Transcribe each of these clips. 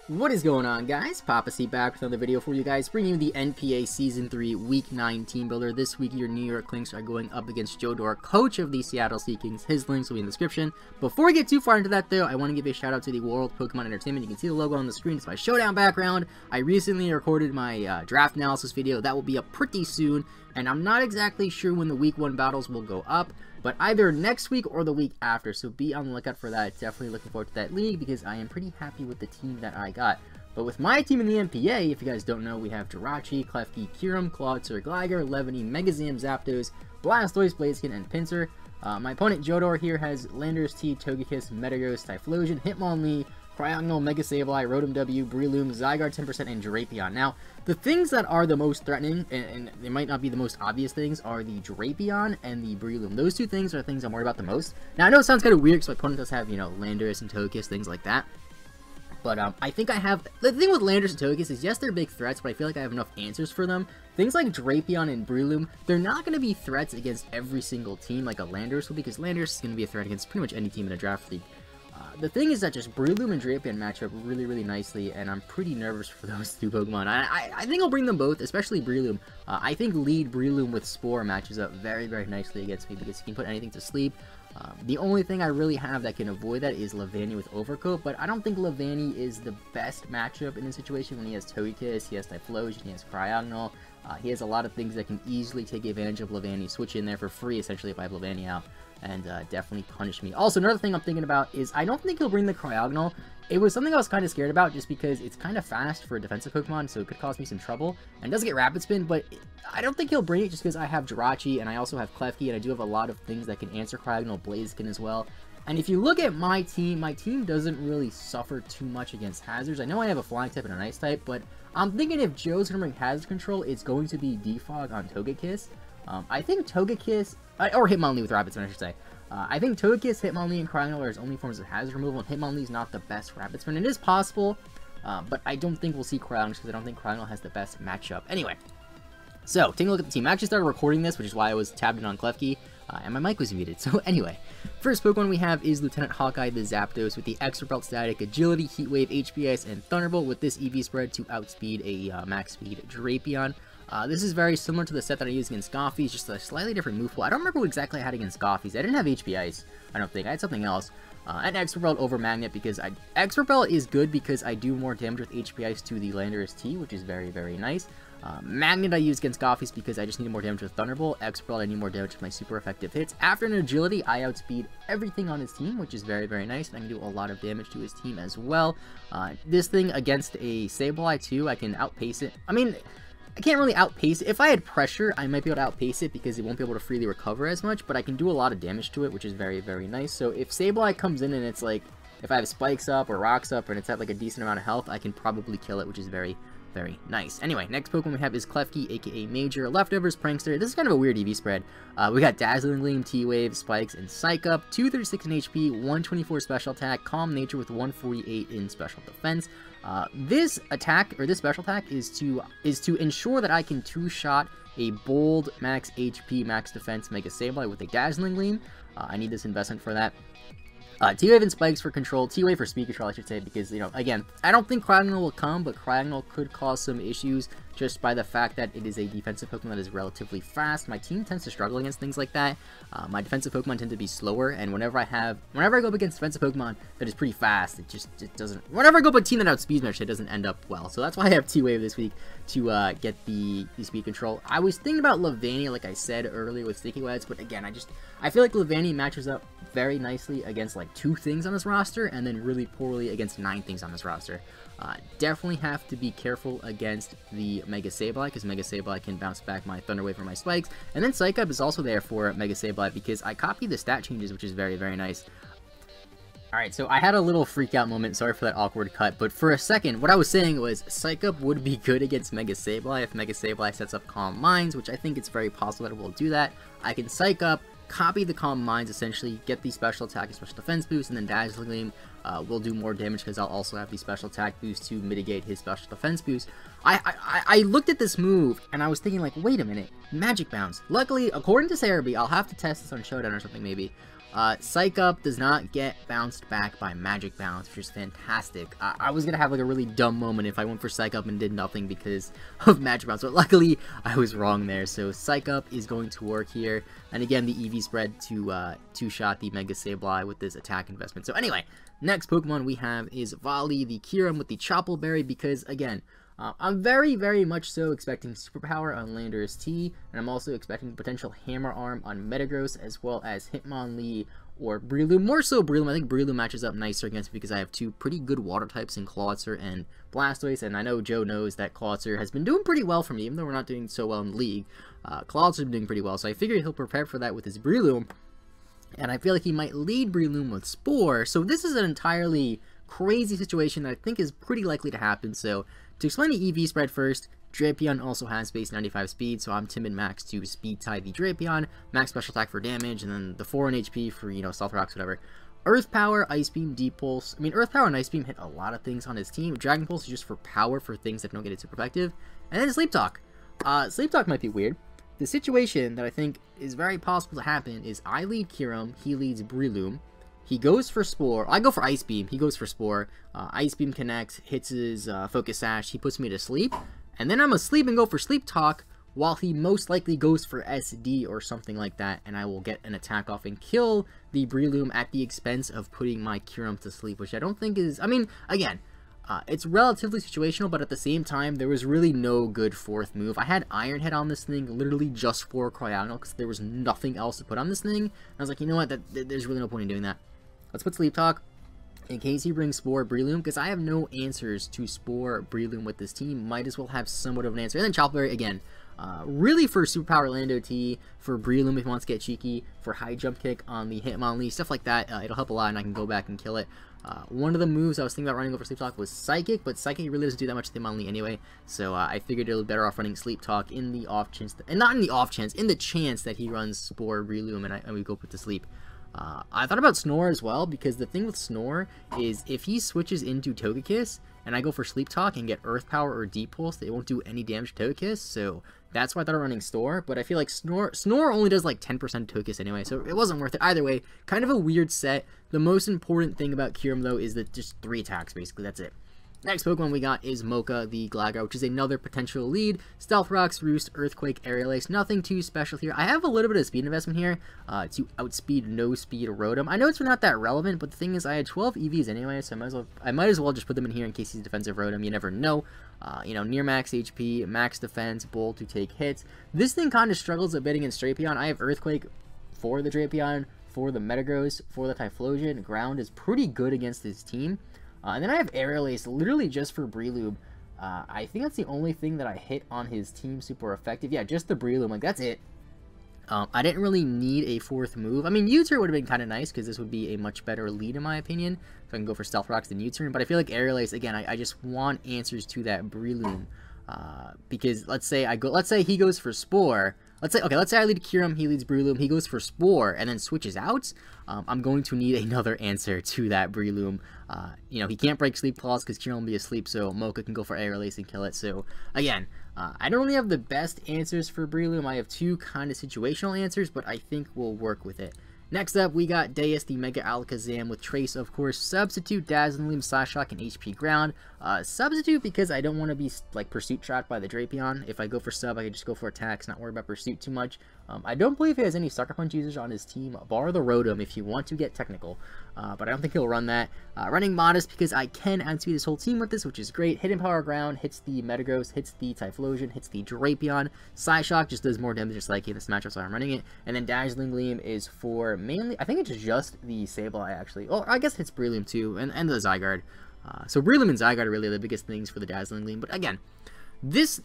What is going on, guys? Papa C back with another video for you guys, bringing you the NPA Season 3 Week 9 Team Builder. This week, your New York Lynx are going up against Joe Dor, coach of the Seattle Seakings. His links will be in the description. Before we get too far into that, though, I want to give a shout out to the World Pokemon Entertainment. You can see the logo on the screen. It's my Showdown background. I recently recorded my draft analysis video. That will be up pretty soon, and I'm not exactly sure when the Week 1 battles will go up, but either next week or the week after, so be on the lookout for that. Definitely looking forward to that league because I am pretty happy with the team that I got. But with my team in the NPA, if you guys don't know, we have Jirachi, Klefki, Kyurem, Clawitzer, Gligar, Levany, Megazam, Zapdos, Blastoise, Blaziken, and Pinsir. My opponent Jodor here has Landorus T, Togekiss, Metagross, Typhlosion, Hitmonlee, Cryogonal, Mega Sableye, Rotom W, Breloom, Zygarde 10%, and Drapion. Now, the things that are the most threatening, and they might not be the most obvious things, are the Drapion and the Breloom. Those two things are the things I'm worried about the most. Now, I know it sounds kind of weird because my opponent does have, you know, Landorus and Togekiss, things like that. But I think I have... The thing with Landorus and Togekiss is, yes, they're big threats, but I feel like I have enough answers for them. Things like Drapion and Breloom, they're not going to be threats against every single team like a Landorus will be, because Landorus is going to be a threat against pretty much any team in a draft league. The thing is that just Breloom and Drapion match up really, really nicely, and I'm pretty nervous for those two Pokemon. I think I'll bring them both, especially Breloom. I think lead Breloom with Spore matches up very, very nicely against me because he can put anything to sleep. The only thing I really have that can avoid that is Levany with Overcoat, but I don't think Levany is the best matchup in this situation when he has Togekiss, he has Typhlosion, he has Cryogonal. He has a lot of things that can easily take advantage of Levany, switch in there for free essentially if I have Levany out, and definitely punish me. Also, another thing I'm thinking about is I don't think he'll bring the Cryogonal. It was something I was kind of scared about just because it's kind of fast for a defensive Pokemon, so it could cause me some trouble. And it does get Rapid Spin, but I don't think he'll bring it just because I have Jirachi and I also have Klefki, and I do have a lot of things that can answer Cryogonal, Blaziken as well. And if you look at my team doesn't really suffer too much against hazards. I know I have a Flying type and an Ice type, but I'm thinking if Joe's going to bring Hazard Control, it's going to be Defog on Togekiss. I think Togekiss, or Hitmonlee with Rapid Spin, I should say. I think Togekiss, Hitmonlee, and Cryogonal are his only forms of hazard removal, and Hitmonlee's not the best Rapid Spin. It is possible, but I don't think we'll see Cryogonal because I don't think Cryogonal has the best matchup. Anyway, so taking a look at the team. I actually started recording this, which is why I was tabbed in on Klefki, and my mic was muted. So anyway, first Pokemon we have is Lieutenant Hawkeye the Zapdos with the Extra Belt Static, Agility, Heat Wave, HP Ice, and Thunderbolt with this EV spread to outspeed a max speed Drapion. This is very similar to the set that I used against Goffy's, just a slightly different move pool. I don't remember what exactly I had against Goffy's. I didn't have HP Ice, I don't think. I had something else. And Expert Belt over Magnet because Expert Belt is good because I do more damage with HP Ice to the Landorus T, which is very, very nice. Magnet I use against Goffy's because I just need more damage with Thunderbolt. Expert Belt I need more damage with my super effective hits. After an Agility, I outspeed everything on his team, which is very, very nice. And I can do a lot of damage to his team as well. This thing against a Sableye too, I can outpace it. I mean, I can't really outpace it. If I had pressure, I might be able to outpace it because it won't be able to freely recover as much, but I can do a lot of damage to it, which is very, very nice. So if Sableye comes in and it's like, if I have Spikes up or Rocks up and it's at like a decent amount of health, I can probably kill it, which is very, very nice. Anyway, next Pokemon we have is Klefki, aka Major, Leftovers, Prankster. This is kind of a weird EV spread. We got Dazzling Gleam, T-Wave, Spikes, and Psych Up, 236 in HP, 124 special attack, Calm Nature with 148 in special defense. This attack, or this special attack, is to ensure that I can two-shot a bold max HP, max defense Mega Sableye with a Dazzling Gleam. I need this investment for that. T-Wave and Spikes for control, T-Wave for speed control, I should say, because, you know, again, I don't think Cryogonal will come, but Cryogonal could cause some issues just by the fact that it is a defensive Pokemon that is relatively fast. My team tends to struggle against things like that. My defensive Pokemon tend to be slower, and whenever I go up against defensive Pokemon that is pretty fast, it doesn't, whenever I go up a team that outspeeds me, it doesn't end up well. So that's why I have T-Wave this week to get the speed control. I was thinking about Levany, like I said earlier, with Sticky Webs, but again, I feel like Levany matches up very nicely against like 2 things on this roster, and then really poorly against 9 things on this roster. Definitely have to be careful against the Mega Sableye, because Mega Sableye can bounce back my Thunder Wave or my Spikes, and then Psych Up is also there for Mega Sableye because I copied the stat changes, which is very, very nice. Alright, so I had a little freak out moment, sorry for that awkward cut, but for a second, what I was saying was Psych Up would be good against Mega Sableye if Mega Sableye sets up Calm Minds, which I think it's very possible that it will do that. I can Psych Up, copy the Calm Minds essentially, get the special attack and special defense boost, and then Dazzling Gleam will do more damage because I'll also have the special attack boost to mitigate his special defense boost. I looked at this move and I was thinking like, wait a minute, Magic Bounce. Luckily, according to Cerebi, I'll have to test this on Showdown or something maybe. Psych Up does not get bounced back by Magic Bounce, which is fantastic. I was gonna have like a really dumb moment if I went for Psych Up and did nothing because of Magic Bounce, but luckily I was wrong there. So Psych Up is going to work here, and again the EV spread to two-shot the Mega Sableye with this attack investment. So anyway, next Pokemon we have is Volley, the Kyurem with the Choppleberry, because again, I'm very much so expecting Superpower on Landorus T, and I'm also expecting potential Hammer Arm on Metagross, as well as Hitmonlee or Breloom. More so Breloom. I think Breloom matches up nicer against me because I have two pretty good water types in Clawitzer and Blastoise, and I know Joe knows that Clawitzer has been doing pretty well for me, even though we're not doing so well in the league. Clawitzer has been doing pretty well, so I figured he'll prepare for that with his Breloom, and I feel like he might lead Breloom with Spore, so this is an entirely crazy situation that I think is pretty likely to happen. So to explain the EV spread first, Drapion also has base 95 speed, so I'm Timid Max to speed tie the Drapion, max special attack for damage, and then the 4 in HP for, you know, Stealth Rocks, whatever. Earth Power, Ice Beam, Deep Pulse. I mean, Earth Power and Ice Beam hit a lot of things on his team. Dragon Pulse is just for power for things that don't get it super effective. And then Sleep Talk. Sleep Talk might be weird. The situation that I think is very possible to happen is I lead Kyurem, he leads Breloom. He goes for Spore. I go for Ice Beam. He goes for Spore. Ice Beam connects, hits his Focus Sash. He puts me to sleep. And then I'm asleep and go for Sleep Talk while he most likely goes for SD or something like that. And I will get an attack off and kill the Breloom at the expense of putting my Kyurem to sleep, which I don't think is... I mean, again, it's relatively situational, but at the same time, there was really no good fourth move. I had Iron Head on this thing literally just for Cryogonal because there was nothing else to put on this thing. And I was like, you know what, there's really no point in doing that. Let's put Sleep Talk in case he brings Spore Breloom, because I have no answers to Spore Breloom with this team. Might as well have somewhat of an answer. And then Choppleberry, again, really for Superpower Lando T, for Breloom if he wants to get cheeky, for High Jump Kick on the Hitmonlee, stuff like that. It'll help a lot, and I can go back and kill it. One of the moves I was thinking about running over Sleep Talk was Psychic, but Psychic really doesn't do that much to Hitmonlee anyway, so I figured it would be better off running Sleep Talk in the off chance, and not in the off chance, in the chance that he runs Spore Breloom and we go put to sleep. I thought about Snore as well, because the thing with Snore is if he switches into Togekiss and I go for Sleep Talk and get Earth Power or Deep Pulse, it won't do any damage to Togekiss, so that's why I thought of running Snore, but I feel like Snore only does like 10% Togekiss anyway, so it wasn't worth it. Either way, kind of a weird set. The most important thing about Kyurem, though, is that just 3 attacks, basically, that's it. Next Pokemon we got is Mocha, the Gligar, which is another potential lead. Stealth Rocks, Roost, Earthquake, Aerial Ace, nothing too special here. I have a little bit of speed investment here to outspeed No Speed Rotom. I know it's not that relevant, but the thing is I had 12 EVs anyway, so I might as well just put them in here in case he's defensive Rotom. You never know. You know, near max HP, max defense, Bolt to take hits. This thing kind of struggles a bit against Drapion. I have Earthquake for the Drapion, for the Metagross, for the Typhlosion. Ground is pretty good against his team. And then I have Aerial Ace literally just for Breloom. I think that's the only thing that I hit on his team super effective. Yeah, just the Breloom. Like, that's it. I didn't really need a fourth move. I mean, U-turn would have been kind of nice because this would be a much better lead in my opinion. So I can go for Stealth Rocks than U-turn. But I feel like Aerial Ace, again, I just want answers to that Breloom. Because let's say he goes for Spore. Let's say I lead Kyurem, he leads Breloom, he goes for Spore, and then switches out. I'm going to need another answer to that Breloom. You know, he can't break Sleep Claws because Kyurem will be asleep, so Mocha can go for Aerial Ace and kill it. So, again, I don't really have the best answers for Breloom. I have 2 kind of situational answers, but I think we'll work with it. Next up, we got Deus, the Mega Alakazam with Trace, of course. Substitute, Dazzling Gleam, Slash Shock, and HP Ground. Substitute because I don't want to be, like, Pursuit Shot by the Drapion. If I go for Sub, I can just go for attacks, not worry about Pursuit too much. I don't believe he has any Sucker Punch users on his team, bar the Rotom if you want to get technical. But I don't think he'll run that. Running Modest because I can outspeed his whole team with this, which is great. Hidden Power Ground, hits the Metagross, hits the Typhlosion, hits the Drapion. Psyshock just does more damage just like in this matchup, so I'm running it. And then Dazzling Gleam is for mainly, I think it's just the Sableye actually. Oh, I guess it hits Breloom too, and the Zygarde. So Breloom and Zygarde are really the biggest things for the Dazzling Gleam. But again, this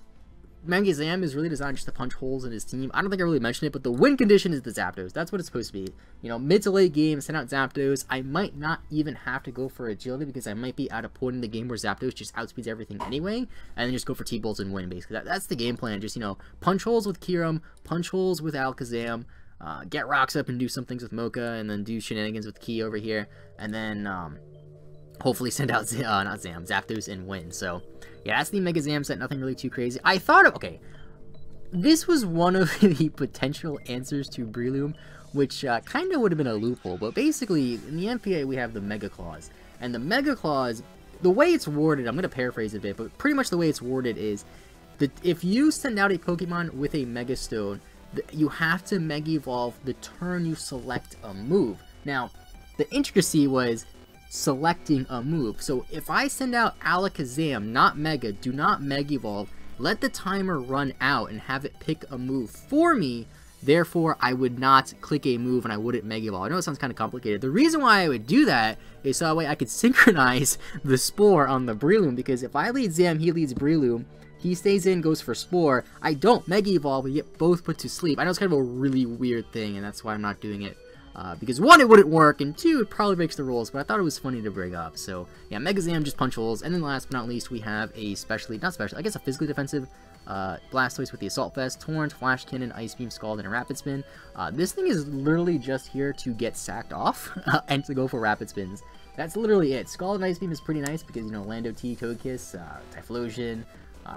Mangazam is really designed just to punch holes in his team. I don't think I really mentioned it, but the win condition is the Zapdos. That's what it's supposed to be. You know, mid to late game, send out Zapdos. I might not even have to go for Agility because I might be at a point in the game where Zapdos just outspeeds everything anyway, and then just go for T-Bolts and win, basically. That's the game plan. Just, you know, punch holes with Kyurem, punch holes with Alakazam, get rocks up and do some things with Mocha, and then do shenanigans with Key over here, and then, hopefully send out, Zapdos and win. So, yeah, that's the Mega Zam set, nothing really too crazy. I thought of, okay, this was one of the potential answers to Breloom. which kind of would have been a loophole. But basically, in the NPA, we have the Mega Clause. And the Mega Clause, the way it's worded, I'm going to paraphrase it a bit, but pretty much the way it's worded is that if you send out a Pokemon with a Mega Stone, you have to Mega Evolve the turn you select a move. Now, the intricacy was selecting a move. So if I send out Alakazam, not Mega, do not Mega Evolve, let the timer run out and have it pick a move for me. Therefore, I would not click a move and I wouldn't Mega Evolve. I know it sounds kind of complicated. The reason why I would do that is so that way I could synchronize the Spore on the Breloom, because if I lead Zam, he leads Breloom, he stays in, goes for Spore, I don't Mega Evolve, we get both put to sleep. I know it's kind of a really weird thing, and that's why I'm not doing it. Because one, it wouldn't work, and two, it probably breaks the rules, but I thought it was funny to bring up. So, yeah, Mega Zam, just punch holes. And then last but not least, we have a I guess a physically defensive Blastoise with the Assault Vest, Torrent, Flash Cannon, Ice Beam, Scald, and a Rapid Spin. This thing is literally just here to get sacked off and to go for Rapid Spins. That's literally it. Scald and Ice Beam is pretty nice because, you know, Lando T, Togekiss, Typhlosion,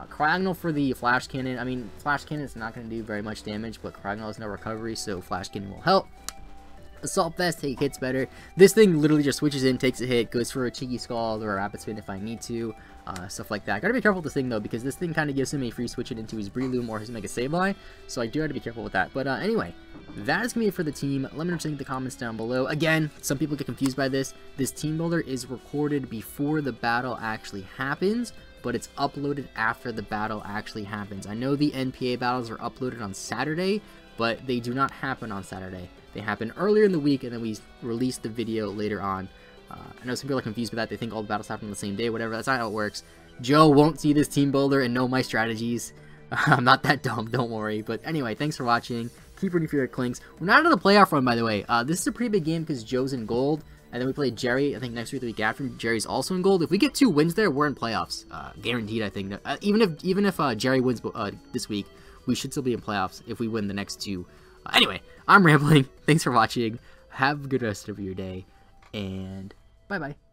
Cryogonal for the Flash Cannon. I mean, Flash Cannon is not going to do very much damage, but Cryogonal has no recovery, so Flash Cannon will help. Assault Vest, take hits better. This thing literally just switches in, takes a hit, goes for a Cheeky Scald or a Rapid Spin if I need to, stuff like that. Gotta be careful with this thing though, because this thing kind of gives him a free switch it into his Breloom or his Mega Sableye, so I do have to be careful with that. But anyway, that is gonna be it for the team. Let me know what you think in the comments down below. Again, some people get confused by this. This team builder is recorded before the battle actually happens, but it's uploaded after the battle actually happens. I know the NPA battles are uploaded on Saturday, but they do not happen on Saturday. They happen earlier in the week, and then we release the video later on. I know some people are confused with that. They think all the battles happen on the same day, whatever. That's not how it works. Joe won't see this team builder and know my strategies. I'm not that dumb, don't worry. But anyway, thanks for watching. Keep rooting for your Clinks. We're not in the playoff run, by the way. This is a pretty big game because Joe's in gold. And then we play Jerry, I think next week, the week after. Jerry's also in gold. If we get 2 wins there, we're in playoffs. Guaranteed, I think. Even if Jerry wins this week, we should still be in playoffs if we win the next 2. Anyway, I'm rambling. Thanks for watching. Have a good rest of your day. And bye-bye.